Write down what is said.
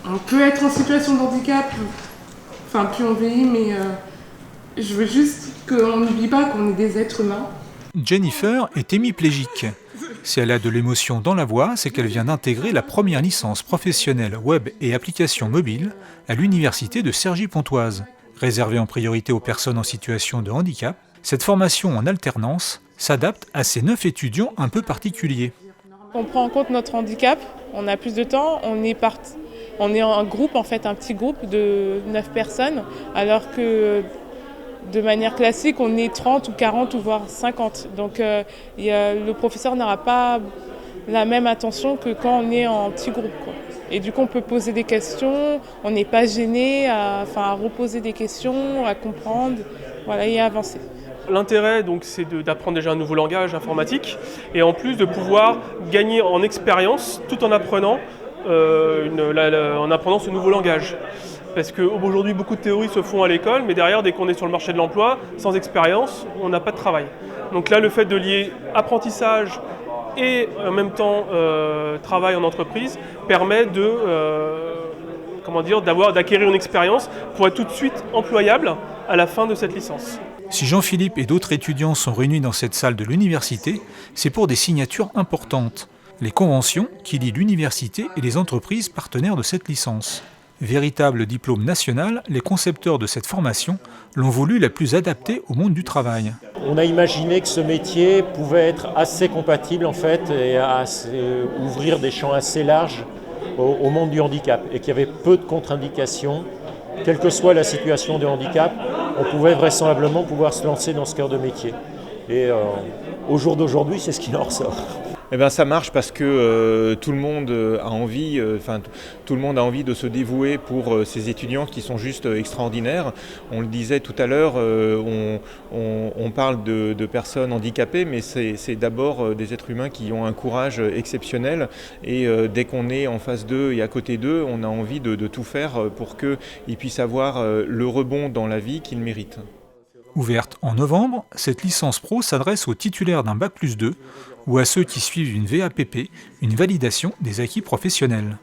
On peut être en situation de handicap, enfin plus on vieillit, mais je veux juste qu'on n'oublie pas qu'on est des êtres humains. Jennifer est hémiplégique. Si elle a de l'émotion dans la voix, c'est qu'elle vient d'intégrer la première licence professionnelle web et applications mobiles à l'université de Cergy-Pontoise. Réservée en priorité aux personnes en situation de handicap, cette formation en alternance s'adapte à ces 9 étudiants un peu particuliers. On prend en compte notre handicap, on a plus de temps, on est en groupe, en fait, un petit groupe de 9 personnes, alors que de manière classique, on est 30 ou 40 ou voire 50. Donc le professeur n'aura pas la même attention que quand on est en petit groupe, quoi. Et du coup, on peut poser des questions, on n'est pas gêné à reposer des questions, à comprendre, voilà, et à avancer. L'intérêt, donc, c'est d'apprendre déjà un nouveau langage informatique et en plus de pouvoir gagner en expérience tout en apprenant, ce nouveau langage. Parce qu'aujourd'hui, beaucoup de théories se font à l'école, mais derrière, dès qu'on est sur le marché de l'emploi, sans expérience, on n'a pas de travail. Donc là, le fait de lier apprentissage et en même temps travail en entreprise permet d'acquérir une expérience pour être tout de suite employable à la fin de cette licence. Si Jean-Philippe et d'autres étudiants sont réunis dans cette salle de l'université, c'est pour des signatures importantes. Les conventions qui lient l'université et les entreprises partenaires de cette licence. Véritable diplôme national, les concepteurs de cette formation l'ont voulu la plus adaptée au monde du travail. On a imaginé que ce métier pouvait être assez compatible en fait et ouvrir des champs assez larges au monde du handicap et qu'il y avait peu de contre-indications. Quelle que soit la situation de handicap, on pouvait vraisemblablement pouvoir se lancer dans ce cœur de métier. Et au jour d'aujourd'hui, c'est ce qui en ressort. Eh bien, ça marche parce que tout le monde a envie, tout le monde a envie de se dévouer pour ces étudiants qui sont juste extraordinaires. On le disait tout à l'heure, on parle de personnes handicapées, mais c'est d'abord des êtres humains qui ont un courage exceptionnel. Et dès qu'on est en face d'eux et à côté d'eux, on a envie de tout faire pour qu'ils puissent avoir le rebond dans la vie qu'ils méritent. Ouverte en novembre, cette licence pro s'adresse aux titulaires d'un Bac+2 ou à ceux qui suivent une VAPP, une validation des acquis professionnels.